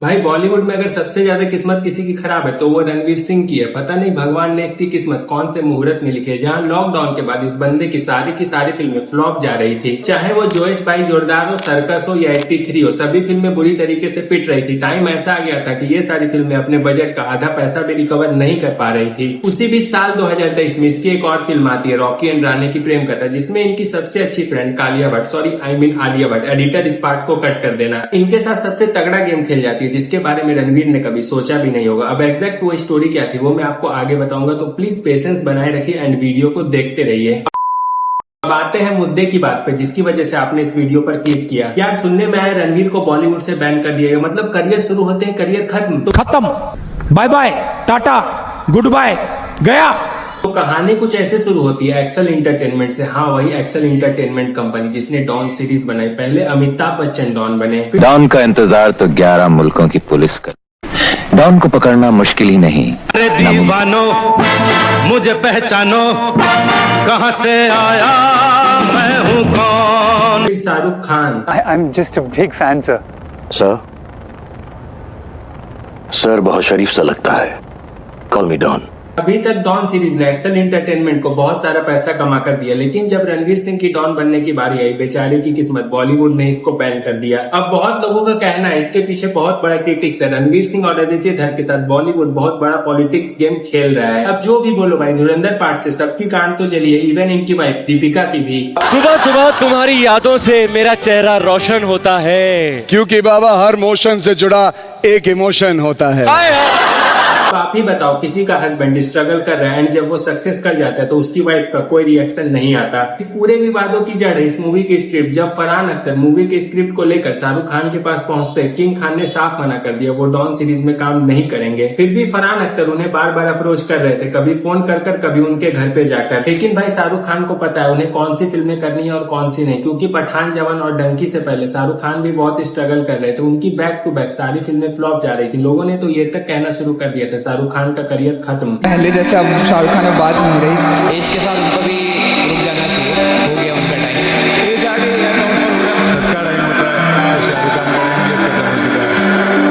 भाई बॉलीवुड में अगर सबसे ज्यादा किस्मत किसी की खराब है तो वो रणवीर सिंह की है। पता नहीं भगवान ने इसकी किस्मत कौन से मुहूर्त में लिखी है, जहाँ लॉकडाउन के बाद इस बंदे की सारी फिल्में फ्लॉप जा रही थी। चाहे वो जोश भाई जोरदार हो, सर्कस हो या 83 हो, सभी फिल्में बुरी तरीके से पिट रही थी। टाइम ऐसा आ गया था कि ये सारी फिल्में अपने बजट का आधा पैसा भी रिकवर नहीं कर पा रही थी। उसी बीच साल 2023 में इसकी एक और फिल्म आती है, रॉकी एंड रानी की प्रेम कथा, जिसमें इनकी सबसे अच्छी फ्रेंड कालिया भट्ट, आलिया भट्ट, एडिटर इस पार्ट को कट कर देना, इनके साथ सबसे तगड़ा गेम खेल जाती है, जिसके बारे में रणवीर ने कभी सोचा भी नहीं होगा। अब एग्जैक्ट वो स्टोरी क्या थी वो मैं आपको आगे बताऊंगा, तो प्लीज पेशेंस बनाए रखिए एंड वीडियो को देखते रहिए। अब आते हैं मुद्दे की बात पे, जिसकी वजह से आपने इस वीडियो पर क्लिक किया। यार सुनने में आया रणवीर को बॉलीवुड से बैन कर दिया गया, मतलब करियर शुरू होते हैं करियर खत्म, तो खत्म, bye bye, tata, goodbye, गया। तो कहानी कुछ ऐसे शुरू होती है एक्सेल इंटरटेनमेंट से। हाँ, वही एक्सेल इंटरटेनमेंट कंपनी जिसने डॉन सीरीज बनाई। पहले अमिताभ बच्चन डॉन बने, डॉन का इंतजार तो 11 मुल्कों की पुलिस कर, डॉन को पकड़ना मुश्किल ही नहीं। अरे दीवानो मुझे पहचानो, कहां से आया मैं हूं कौन। फिर Shahrukh Khan. I'm just a big fan, sir. Sir बहुत शरीफ सा लगता है, कॉल मी डॉन। अभी तक डॉन सीरीज ने एक्सेल इंटरटेनमेंट को बहुत सारा पैसा कमा कर दिया, लेकिन जब रणवीर सिंह की डॉन बनने की बारी आई, बेचारे की किस्मत, बॉलीवुड ने इसको बैन कर दिया। अब बहुत लोगों का कहना है इसके पीछे बहुत बड़ा क्रिटिक्स है। रणवीर सिंह और आदित्य धर के साथ बॉलीवुड बहुत बड़ा पॉलिटिक्स गेम खेल रहा है। अब जो भी बोलो भाई, धुरंधर पार्ट से सबकी कान तो चली है, इवन इनकी वाइफ दीपिका की भी। सुबह सुबह तुम्हारी यादों से मेरा चेहरा रोशन होता है, क्योंकि बाबा हर मोशन से जुड़ा एक इमोशन होता है। तो आप ही बताओ, किसी का हस्बैंड स्ट्रगल कर रहा है एंड जब वो सक्सेस कर जाता है तो उसकी वाइफ का कोई रिएक्शन नहीं आता। इस पूरे विवादों की जड़ है इस मूवी की स्क्रिप्ट। जब फरहान अख्तर मूवी के स्क्रिप्ट को लेकर शाहरुख खान के पास पहुंचते, किंग खान ने साफ मना कर दिया वो डॉन सीरीज में काम नहीं करेंगे। फिर भी फरहान अख्तर उन्हें बार बार अप्रोच कर रहे थे, कभी फोन कर कभी उनके घर पे जाकर। लेकिन भाई शाहरुख खान को पता है उन्हें कौन सी फिल्में करनी है और कौन सी नहीं, क्योंकि पठान, जवान और डंकी से पहले शाहरुख खान भी बहुत स्ट्रगल कर रहे थे। उनकी बैक टू बैक सारी फिल्में फ्लॉप जा रही थी। लोगों ने तो ये तक कहना शुरू कर दिया था शाहरुख खान का करियर खत्म। पहले जैसे अब शाहरुख खान में बात नहीं रही, एज के साथ उनको भी रुक जाना चाहिए, हो गया उनका टाइम। एज आ गई है, सबका टाइम होता है, शाहरुख खान का टाइम भी खत्म हो चुका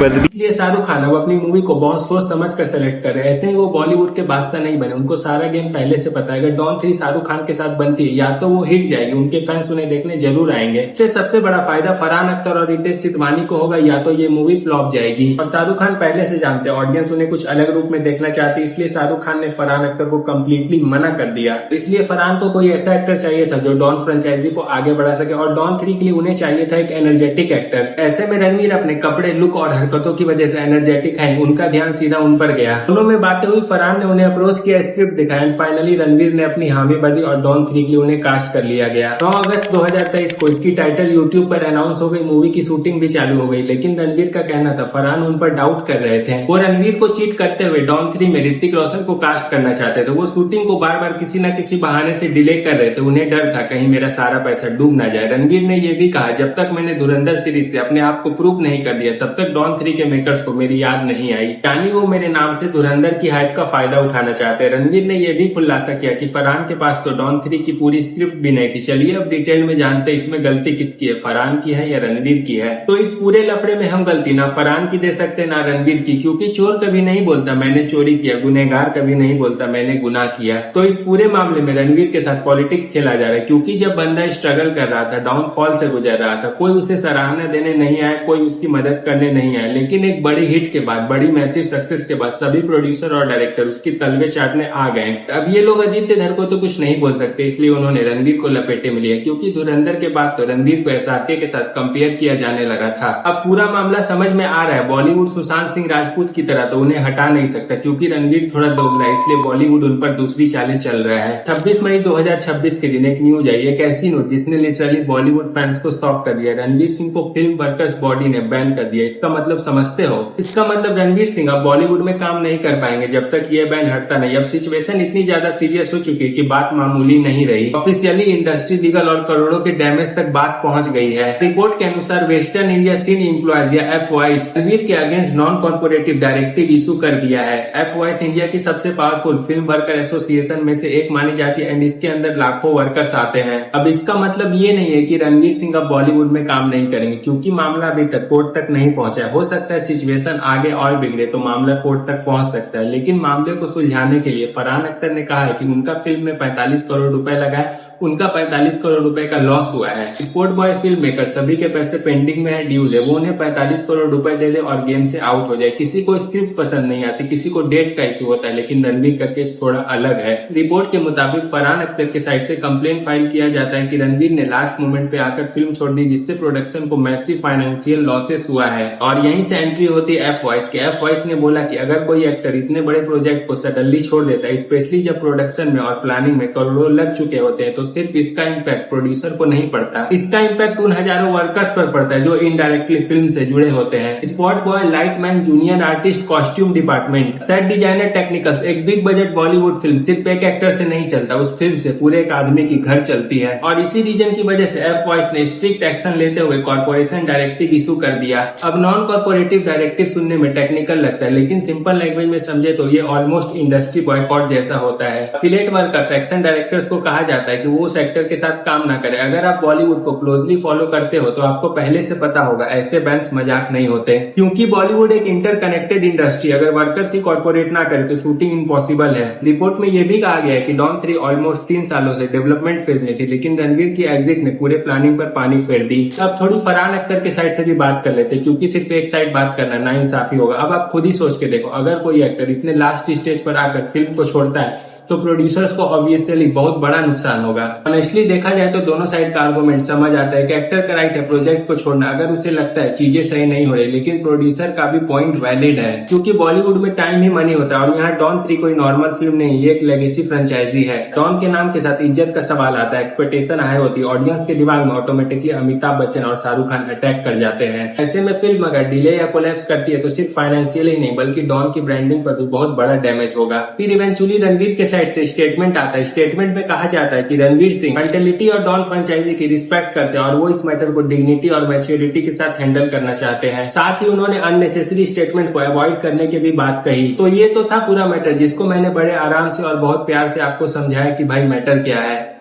है। इसलिए शाहरुख खान अब अपनी मूवी को बहुत सोच समझ कर सेलेक्ट कर रहे हैं। ऐसे ही वो बॉलीवुड के बादशाह नहीं बने, उनको सारा गेम पहले से पता है। अगर डॉन 3 शाहरुख खान के साथ बनती है या तो वो हिट जाएगी, उनके फैंस उन्हें देखने जरूर आएंगे। इससे सबसे बड़ा फायदा फरहान अख्तर और रितेश सितवानी को होगा, या तो ये मूवी फ्लॉप जाएगी। और शाहरुख खान पहले से जानते हैं ऑडियंस उन्हें कुछ अलग रूप में देखना चाहती है, इसलिए शाहरुख खान ने फरहान अख्तर को कम्प्लीटली मना कर दिया। इसलिए फरहान को कोई ऐसा एक्टर चाहिए था जो डॉन फ्रेंचाइजी को आगे बढ़ा सके, और डॉन 3 के लिए उन्हें चाहिए था एक एनर्जेटिक एक्टर। ऐसे में रणवीर अपने कपड़े, लुक और हरकतों की वजह से एनर्जेटिक है, उनका ध्यान सीधा उन पर गया। दोनों में बातें हुई, फरहान ने उन्हें अप्रोच किया, स्क्रिप्ट दिखाया एंड फाइनली रणवीर ने अपनी हामी भरी और डॉन 3 के लिए उन्हें कास्ट कर लिया गया। 9 अगस्त 2023 को इसकी टाइटल यूट्यूब पर अनाउंस हो गई, मूवी की शूटिंग भी चालू हो गई। लेकिन रणवीर का कहना था फरहान उन पर डाउट कर रहे थे, वो रणवीर को चीट करते हुए डॉन 3 में ऋतिक रोशन को कास्ट करना चाहते थे। वो शूटिंग को बार बार किसी न किसी बहाने से डिले कर रहे थे, उन्हें डर था कहीं मेरा सारा पैसा डूब ना जाए। रणवीर ने यह भी कहा, जब तक मैंने धुरंधर सीरीज से अपने आप को प्रूव नहीं कर दिया तब तक डॉन 3 के मेकर्स को मेरी याद नहीं आई। यानी वो मेरे नाम से धुरंधर की हाइप का फायदा उठाना चाहते हैं। रणवीर ने यह भी खुलासा किया कि फरहान के पास तो डॉन 3 की पूरी स्क्रिप्ट भी नहीं थी। चलिए अब डिटेल में जानते हैं इसमें गलती किसकी है, फरहान की है या रणवीर की है। तो इस पूरे लफड़े में हम गलती ना फरहान की दे सकते ना रणवीर की, क्योंकि चोर कभी नहीं बोलता मैंने चोरी किया, गुनहगार कभी नहीं बोलता मैंने गुनाह किया। तो इस पूरे मामले में रणवीर के साथ पॉलिटिक्स खेला जा रहा है, क्योंकि जब बंदा स्ट्रगल कर रहा था, डाउनफॉल से गुजर रहा था, कोई उसे सराहना देने नहीं आया, कोई उसकी मदद करने नहीं आया। लेकिन एक बड़ी हिट के बाद, बड़ी मैसिव सक्सेस के बाद सभी प्रोड्यूसर और डायरेक्टर उसकी तलवे चाटने आ गए। अब ये लोग आदित्य धर को तो कुछ नहीं बोल सकते, इसलिए उन्होंने रणवीर को लपेटे में लिया, क्योंकि धुरंधर के बाद तो रणवीर को एसआरके के साथ कंपेयर किया जाने लगा था। अब पूरा मामला समझ में आ रहा है, बॉलीवुड सुशांत सिंह राजपूत की तरह तो उन्हें हटा नहीं सकता, क्योंकि रणवीर थोड़ा दोगला है, इसलिए बॉलीवुड उन पर दूसरी चालें चल रहा है। 26 मई 2026 के दिन एक न्यूज आई, एक ऐसी न्यूज जिसने लिटरली बॉलीवुड फैंस को शॉक कर दिया। रणवीर सिंह को फिल्म वर्कर्स बॉडी ने बैन कर दिया। इसका मतलब समझते हो? इसका मतलब रणवीर सिंह अब बॉलीवुड में काम नहीं कर पाएंगे जब तक ये बैन हटता नहीं। अब सिचुएशन इतनी ज्यादा सीरियस हो चुकी है कि बात मामूली नहीं रही। ऑफिशियली इंडस्ट्री, लीगल और करोड़ों के डैमेज तक बात पहुंच गई है। रिपोर्ट के अनुसार वेस्टर्न इंडिया सीन एम्प्लॉयज या एफवाइस रणवीर के against non corporative directive issue कर दिया है। एफवाइस इंडिया की सबसे पावरफुल फिल्म वर्कर एसोसिएशन में से एक मानी जाती है एंड इसके अंदर लाखों वर्कर्स आते हैं। अब इसका मतलब ये नहीं है कि रणवीर सिंह अब बॉलीवुड में काम नहीं करेंगे, क्योंकि मामला अभी तक कोर्ट तक नहीं पहुंचा है। हो सकता है सिचुएशन आगे और बिगड़े तो मामला कोर्ट तक पहुंच सकता है। लेकिन मामले को सुलझाने के लिए फरहान अख्तर ने कहा है कि उनका फिल्म में 45 करोड़ रुपए लगा है, उनका 45 करोड़ रुपए का लॉस हुआ है। स्पोर्ट बॉय फिल्म मेकर सभी के पैसे पेंडिंग में है, ड्यूज है, वो उन्हें 45 करोड़ रुपए दे दे और गेम से आउट हो जाए। किसी को स्क्रिप्ट पसंद नहीं आती, किसी को डेट का इशू होता है, लेकिन रणवीर का केस थोड़ा अलग है। रिपोर्ट के मुताबिक फरहान अख्तर के साइड से कंप्लेंट फाइल किया जाता है कि रणवीर ने लास्ट मोमेंट पे आकर फिल्म छोड़ दी, जिससे प्रोडक्शन को मैसिव फाइनेंशियल लॉसेस हुआ है। और यहीं से एंट्री होती है एफ वॉइस के। एफ वॉइस ने बोला कि अगर कोई एक्टर इतने बड़े प्रोजेक्ट को सडनली छोड़ देता है, स्पेशली जब प्रोडक्शन में और प्लानिंग में करोड़ों लग चुके होते हैं, तो सिर्फ इसका इम्पैक्ट प्रोड्यूसर को नहीं पड़ता, इसका इम्पैक्ट उन हजारों वर्कर्स पर पड़ता है जो इनडायरेक्टली फिल्म से जुड़े होते हैं। Spot boy, lightman, junior artist, costume department, set designer, technicals. एक बिग बजट बॉलीवुड फिल्म सिर्फ एक एक्टर से नहीं चलता, उस फिल्म से पूरे एक आदमी की घर चलती है। और इसी रीजन की वजह से एफ वॉइस ने स्ट्रिक्ट एक्शन लेते हुए कॉर्पोरेशन डायरेक्टिव इशू कर दिया। अब नॉन कॉर्पोरेटिव डायरेक्टिव सुनने में टेक्निकल लगता है, लेकिन सिंपल लैंग्वेज में समझे तो ये ऑलमोस्ट इंडस्ट्री बॉयकॉट जैसा होता है। एफिलिएट वर्कर्स, एक्शन डायरेक्टर्स को कहा जाता है कि वो उस एक्टर के साथ काम ना करे। अगर आप बॉलीवुड को क्लोजली फॉलो करते हो तो आपको पहले से पता होगा ऐसे बैंस मजाक नहीं होते, क्योंकि बॉलीवुड एक इंटरकनेक्टेड इंडस्ट्री। अगर वर्कर्स ही कॉर्पोरेट ना करे तो शूटिंग इम्पॉसिबल है। रिपोर्ट में यह भी कहा गया है कि डॉन 3 ऑलमोस्ट 3 सालों से डेवलपमेंट फेज में थी, लेकिन रणवीर की एग्जिट ने पूरे प्लानिंग पर पानी फेर दी। अब थोड़ी फरहान अख्तर के साइड से भी बात कर लेते, क्योंकि सिर्फ एक साइड बात करना नाइंसाफी होगा। अब आप खुद ही सोच के देखो, अगर कोई एक्टर इतने लास्ट स्टेज पर आकर फिल्म को छोड़ता है तो प्रोड्यूसर्स को ऑब्वियसली बहुत बड़ा नुकसान होगा। ऑनेस्टली देखा जाए तो दोनों साइड का आर्गुमेंट समझ आता है कि एक्टर का राइट है प्रोजेक्ट को छोड़ना अगर उसे लगता है चीजें सही नहीं हो रही, लेकिन प्रोड्यूसर का भी पॉइंट वैलिड है, क्योंकि बॉलीवुड में टाइम ही मनी होता है। और यहाँ डॉन 3 कोई नॉर्मल फिल्म नहीं, ये एक लेगेसी फ्रेंचाइजी है। डॉन के नाम के साथ इज्जत का सवाल आता है, एक्सपेक्टेशन हाई होती है, ऑडियंस के दिमाग में ऑटोमेटिकली अमिताभ बच्चन और शाहरुख खान अटैक कर जाते हैं। ऐसे में फिल्म अगर डिले या कोलैप्स करती है तो सिर्फ फाइनेंशियल ही नहीं बल्कि डॉन की ब्रांडिंग पर भी बहुत बड़ा डैमेज होगा। फिर इवेंचुअली रणवीर के साइड से स्टेटमेंट आता है। स्टेटमेंट में कहा जाता है कि रणवीर सिंह मेंटेलिटी और डॉन फ्रेंचाइजी की रिस्पेक्ट करते हैं और वो इस मैटर को डिग्निटी और मैच्योरिटी के साथ हैंडल करना चाहते हैं। साथ ही उन्होंने अननेसेसरी स्टेटमेंट को अवॉइड करने की भी बात कही। तो ये तो था पूरा मैटर, जिसको मैंने बड़े आराम से और बहुत प्यार से आपको समझाया कि भाई मैटर क्या है।